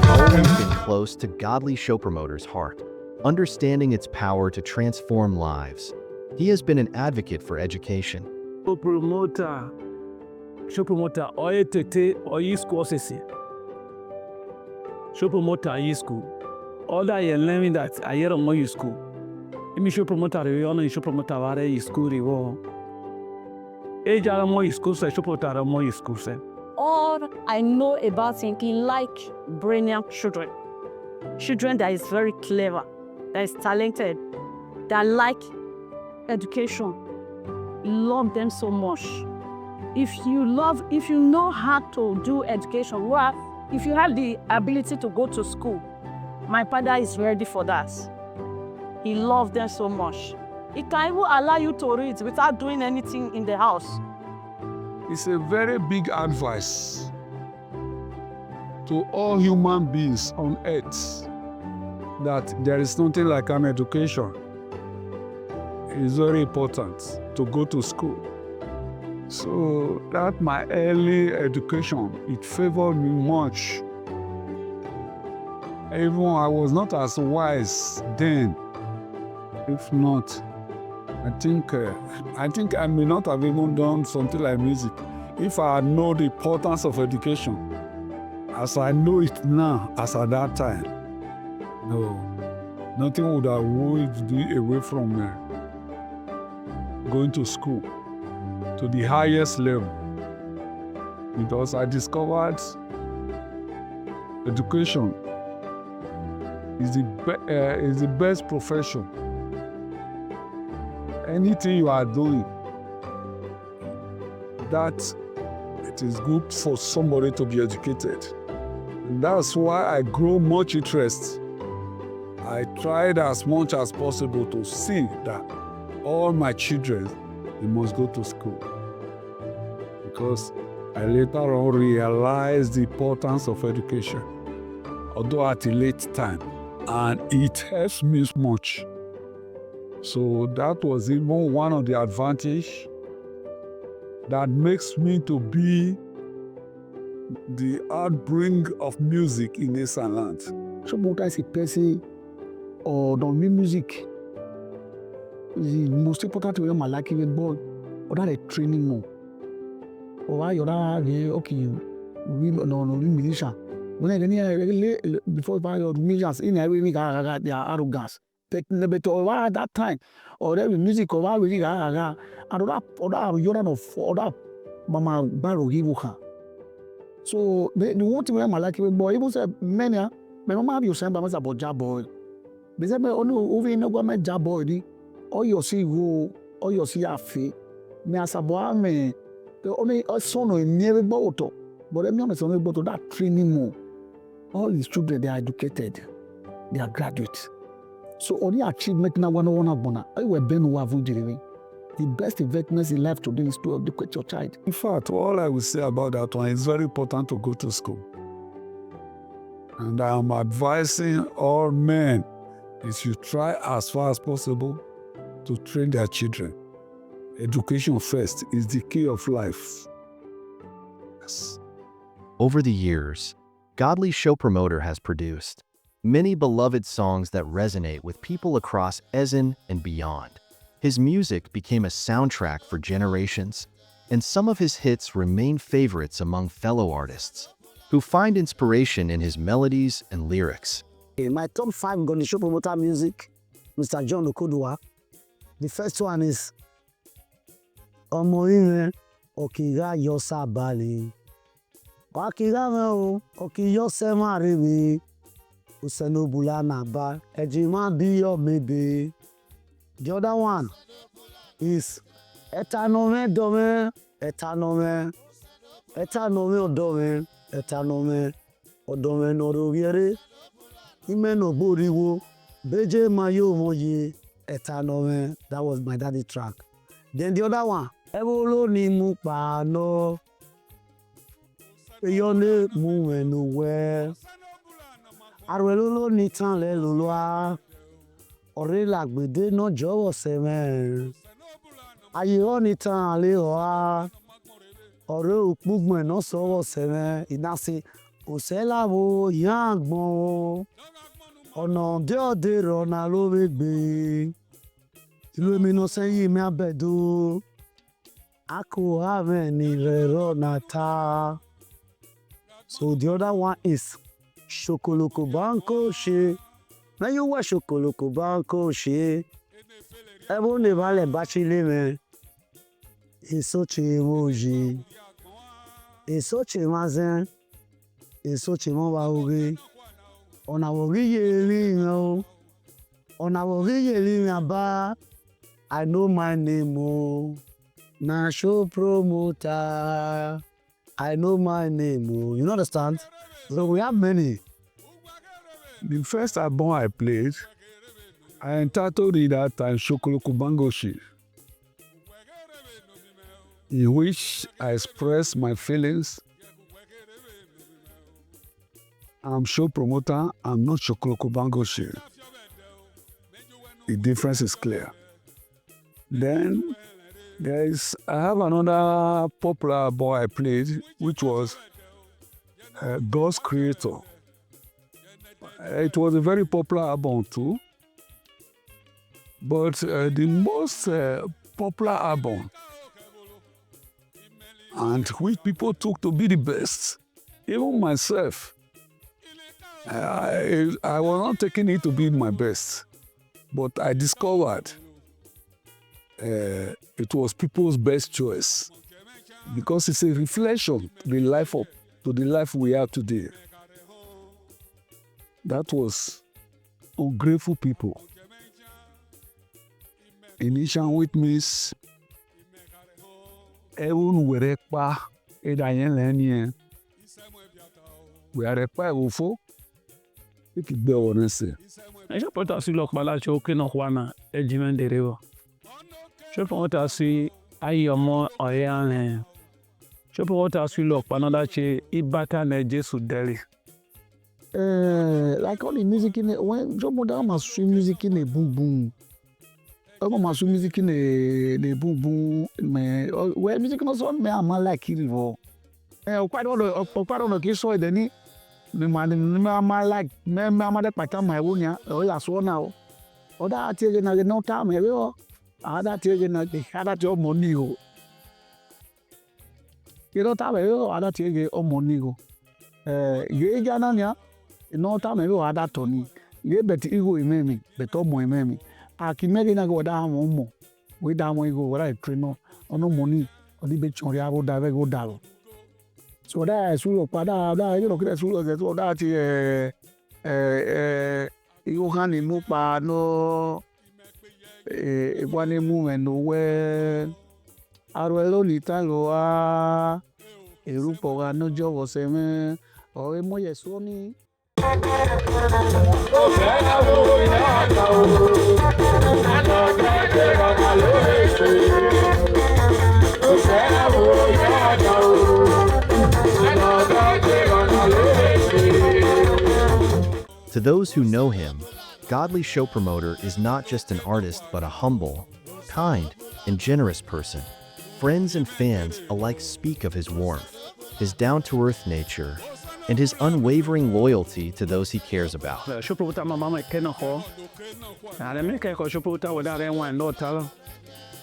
Always been close to Godly Showpromoter's heart, understanding its power to transform lives. He has been an advocate for education. Show promoter, oye tete oye school sesi. Show promoter oye school. All that you learning that I hear on my school. Imi show promoter you know show promoter ware you school rivo. Age are more school say show promoter more school say. All I know about him, he like brainiac children. Children that is very clever, that is talented, that like education. Love them so much. If you know how to do education, well, if you have the ability to go to school, my father is ready for that. He loves them so much. He can even allow you to read without doing anything in the house. It's a very big advice to all human beings on earth that there is nothing like an education. It's very important to go to school. So that my early education, it favored me much. Even I was not as wise then. If not, I think I may not have even done something like music if I had known the importance of education as I know it now, as at that time. No, nothing would have moved me away from going to school to the highest level, because I discovered education is the best profession. Anything you are doing, that it is good for somebody to be educated. And that's why I grow much interest. I tried as much as possible to see that all my children, they must go to school. Because I later on realized the importance of education, although at a late time, and it helps me much. So that was even one of the advantages that makes me to be the outbring of music in Esan land. Showpromoter is a person or don't mean music. The most important way my life even boy or that a training more. Or why you're okay, we no musician. When I really before by your musicians in every week I their arrogance. But at that time, or there music or why we and other you're not for that mama barrow he will. So the one thing my like boy, even say many, my mama have you sent by about job boy. But say only over in government job boy, or you see who, or you see a fee. Me as a boy, me the only son in never bought, but I'm not only about that training more. All these children they are educated, they are graduates. So only achievement now one bona. I will ben who the best investment in life today is to educate your child. In fact, all I will say about that one is very important to go to school. And I am advising all men is you try as far as possible to train their children. Education first is the key of life. Yes. Over the years, Godly Showpromoter has produced many beloved songs that resonate with people across Esan and beyond. His music became a soundtrack for generations, and some of his hits remain favorites among fellow artists. who find inspiration in his melodies and lyrics. In my top 5 Godly Showpromoter music, Mr. John Okodua. The first one is Omoire Okiga Yosa Bali. Wakiga Meo Okiyo Sema Rewe. Usenobula Naba. Ejima Biyo Maybe. The other one is Etanome Dome. Etanome Odome. Etanome Odome Noroviere. Imeno Boriwo. Beje Mayo Moye. Etanome. That was my daddy track. Then the other one. Ebolo ni Mupano. Eyone Muwenuwe. Arwelolo ni Tanle Loloa. Ore Lagbede no Jowo Semen. Ayo ni Tanle Oa. Ore Ukmugme no Sowo Semen. Inasi Oselavo Yangmo. Ọ̀nà dé ọ̀dẹ rọ̀nà ló wé gbé. Ìlú èmi náà sẹ́yìn mi abẹ́dó. A kò have ní rẹ̀ rọ̀nà ta. So the other one is Shokoloko Banko ṣe. When you wear Shokoloko Banko ṣe. Ẹbú ní balẹ̀ báṣí lé mi. Èso ṣe emoji. Èso ṣe mazẹ́. Èso ṣe mọ́ wa orí. On a worry, aba. I know my name, oh. Na show promoter. I know my name, oh. You understand? So we have many. The first album I played, I entitled it that time Shokoloko Bango Shi, in which I expressed my feelings. I'm show promoter, I'm not Shokoloko Bango Shi. The difference is clear. Then I have another popular boy I played, which was God's Creator. It was a very popular album too. But the most popular album, and which people took to be the best, even myself, I was not taking it to be my best, but I discovered it was people's best choice because it's a reflection to the life we have today. That was Ungrateful People. Initial witness, Eun Werekpa Edayen Lenye, Werekpa Ufo. Je peux t'assurer que là, tu aucun Okhue et Jimène de Réo. Je peux t'assurer aïe-moi oyan. Je peux t'assurer que pendant that tu ibaka neje sudeli. Like all the music in it, when Joe Moda must swim music in a boom boom. I'm must swim music in a boom boom. Me, where music no son me am like it for. Quite all the case so then. Me like me de pata my own ya o ya so na o da ti na no ta me o ada ti na de ada ti o money o you know ta me o ada ti o money o ye ja na nya no ta me o ada to ni ye bet ego imemi bet o mo imemi akimeri na go da mo we da mo ego wala train no ono money o di be chori abo da be go da lo. So that is sulo pada you know kire sulo so that you hani mu pa no one movement no we arwelo ni tan lo a erupo ga no jowo se me o e mo yeso ni To those who know him, Godly Showpromoter is not just an artist but a humble, kind, and generous person. Friends and fans alike speak of his warmth, his down-to-earth nature, and his unwavering loyalty to those he cares about. Showpromoter mama kena ho. Na me ke ko Showpromoter wada re wan no talo.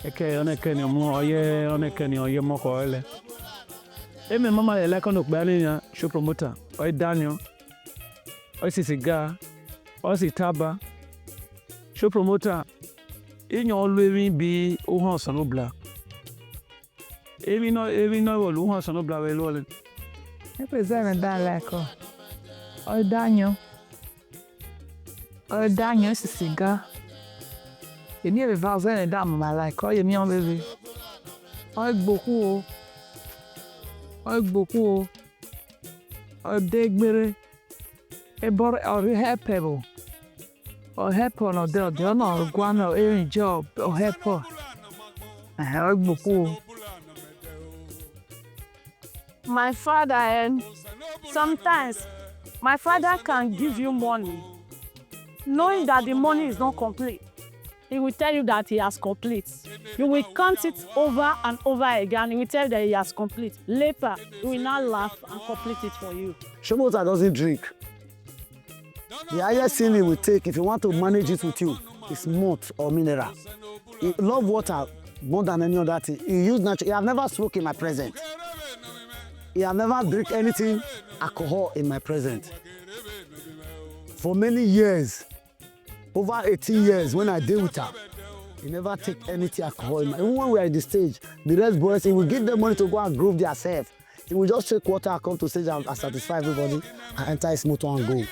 E ke one ke ni mo oye mo ko ele. Emi mama le like on okbani ya show promoter. Oi Daniel. Oi si cigar. Oi si taba. Show promoter. Inyo always be ohan sanobla. Emi no wo ohan sanobla we lo. Represent that like oh Daniel. Oh Daniel si cigar. You need to vase and damn my like oh you me on baby. Oh beaucoup. Oh beaucoup. Oh degbere. E bor oh helpable. Oh help no de no guano any job oh help. Oh beaucoup. My father, and sometimes my father can give you money, knowing that the money is not complete. He will tell you that he has complete. You will count it over and over again. He will tell you that he has complete. Later, he will now laugh and complete it for you. Showpromoter doesn't drink. The highest thing he will take if you want to manage it with you is malt or mineral. He love water more than any other thing. He use natural. He have never smoked in my presence. He have never drink anything alcohol in my presence. For many years, over 18 years when I deal with her, he never take anything alcohol in my. Even when we are at the stage, the rest boys, he will give them money to go and groove themselves. He will just take water and come to stage and satisfy everybody and enter his motor and go.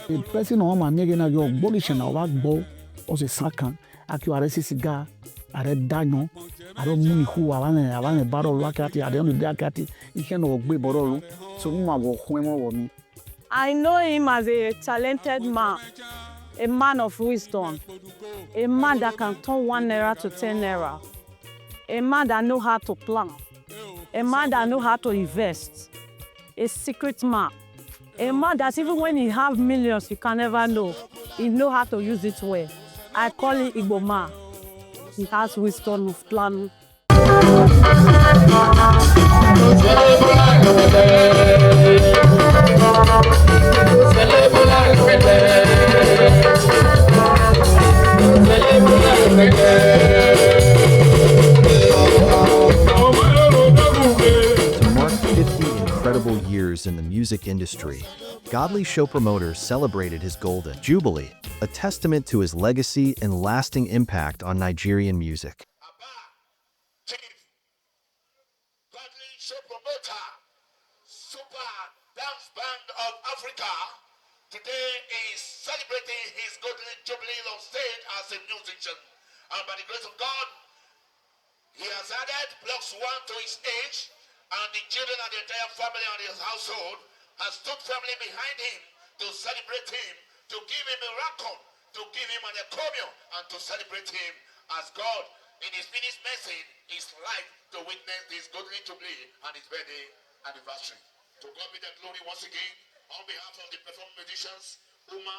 The person on my nigga na your abolish na wa gbo o se sakan aki wa resi cigar are danyo are muni hu awane baro wakati are on the akati ihe no gbe borolu so mu ma wo hun mo wo mi. I know him as a talented man, a man of wisdom, a man that can turn 1 naira to 10 naira, a man that knows how to plan, a man that knows how to invest, a secret man, a man that even when he have millions, you can never know. He know how to use it well. I call him Igbo man. He has wisdom of planning. To mark 50 incredible years in the music industry, Godly Showpromoter celebrated his golden Jubilee, a testament to his legacy and lasting impact on Nigerian music. Chief Godly Showpromoter, Super Dance Band of Africa, today is celebrating his Godly Jubilee on stage as a musician. And by the grace of God, he has added plus 1 to his age, and the children and the entire family and his household has stood firmly behind him to celebrate him, to give him a record, to give him an encomium, and to celebrate him as God in his finished message, his life to witness this Godly Jubilee and his birthday anniversary. To God be the glory once again, on behalf of the performing musicians, Uma,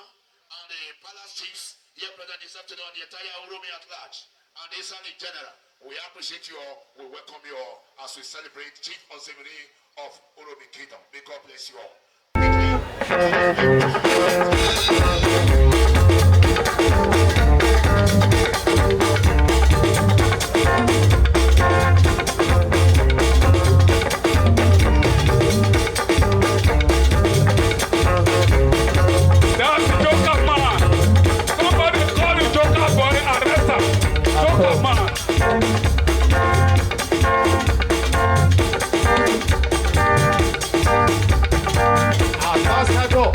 and the palace chiefs here present this afternoon, the entire Uromi at large, and the Esan in general. We appreciate you all, we welcome you all as we celebrate Chief Ozemire of Uromi Kingdom. May God bless you all. That's the Joker man. Somebody call the Joker boy, arrest him. Joker man. Ambassador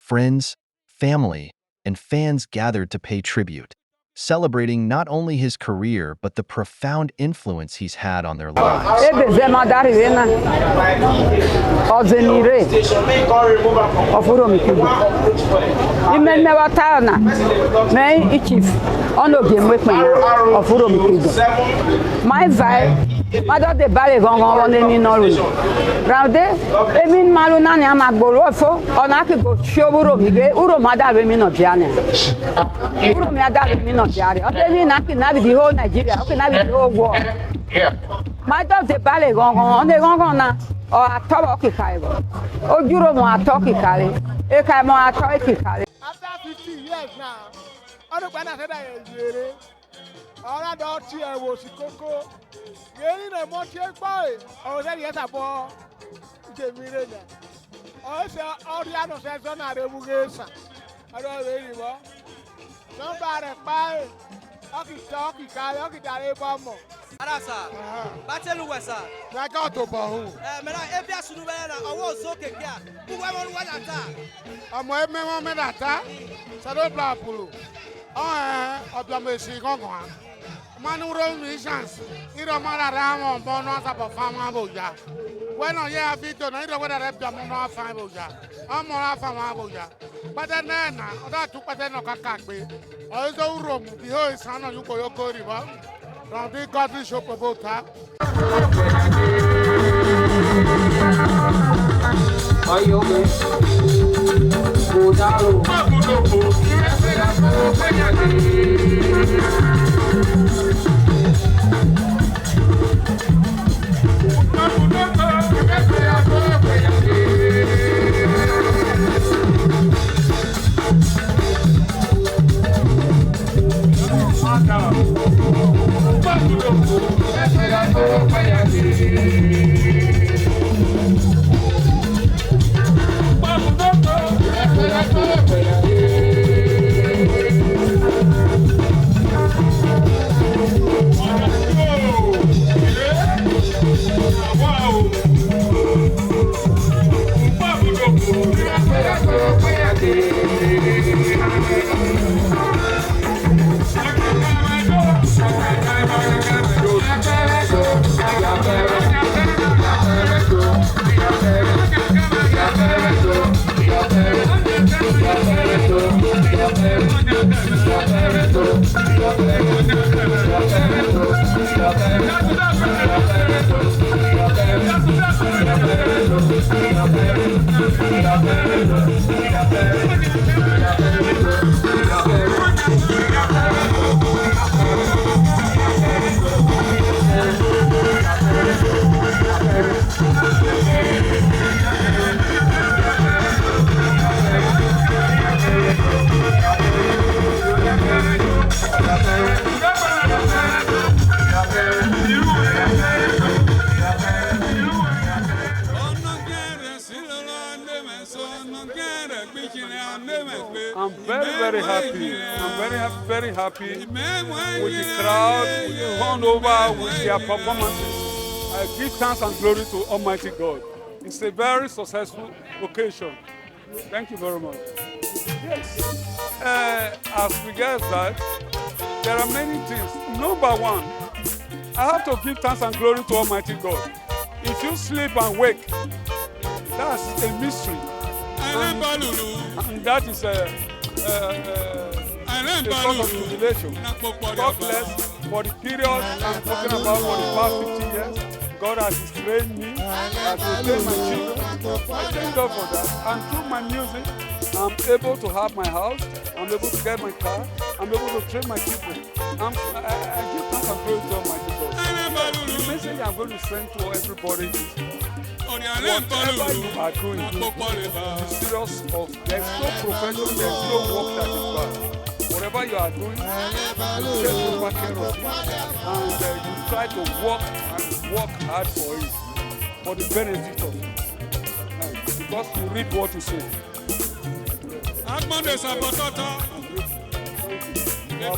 Friends, family, and fans gathered to pay tribute, celebrating not only his career but the profound influence he's had on their lives. Ozemire of Uromi. Ime mewatana me chief ono game with me of Uromi. My vibe, mother de bale gongon on any no. Round emin maluna ni amagboro ona ki go show Uromi ge Uromada we mi no biane. Uromi ada we mi no biare. Odeni na ki na the whole Nigeria, okay na the whole world. Mother de bale gongon on the gongon na or atọ kikale. Ojuro mo atọ kikale. Eka mo atọ kikale. After 50 years now, ọdún kan náà sẹ́dá yẹn yèrè. Ọ̀rọ̀ àdó tí ẹ̀ wò sí kókó. Yẹ́nì náà mo ti gbọ́ ẹ̀. Ọ̀rọ̀ sẹ́dí yẹn sàbọ̀ Ozemire nà. Ọ̀rọ̀ sẹ́ ọ̀rọ̀ yàtọ̀ sẹ́ sọ́nà rẹ̀ wú gé sàn. Ọ̀rọ̀ rẹ̀ yìí wọ́. Nọ́mbà rẹ̀ pa ẹ̀. Ọ̀kìtọ̀ kìkale ọ̀kìtàrẹ̀ bọ́ mọ̀. Arasa, batelu wesa. N'aka to bahu. Mena ebia sunu be na owo so keke a. Buwa mo wa data. Ọmọ eme mo me data. Sado bla pulu. Obia me si gongon. Manu ro missions. Iro mara ramo bono asa po fama boja. Bueno ye afito no iro weda repia mo no afa boja. Amo afa ma boja. Bada nena, oda tu pate no kakagbe. Ozo Uromi bi ho isano yuko yoko riba. From the Godly Showpromoter. I'm very happy. I'm very happy with the crowd, with the turnover, with their performances. I give thanks and glory to Almighty God. It's a very successful occasion. Thank you very much. Yes. As regards that, there are many things. Number one, I have to give thanks and glory to Almighty God. If you sleep and wake, that's a mystery. And that is a source of jubilation. God bless for the period I'm talking about for the past 50 years. God has trained me, has trained my children. I thank God for that. And through my music, I'm able to have my house, I'm able to get my car, I'm able to train my children. I give thanks and praise to Almighty God. The message I'm going to send to everybody is, whatever you are doing, be serious of. There's no profession, there's no work that is bad. Whatever you are doing, take over care of it, and you try to work hard for it, for the benefit of it. Because you reap what you sow. Agmande Sabotata. The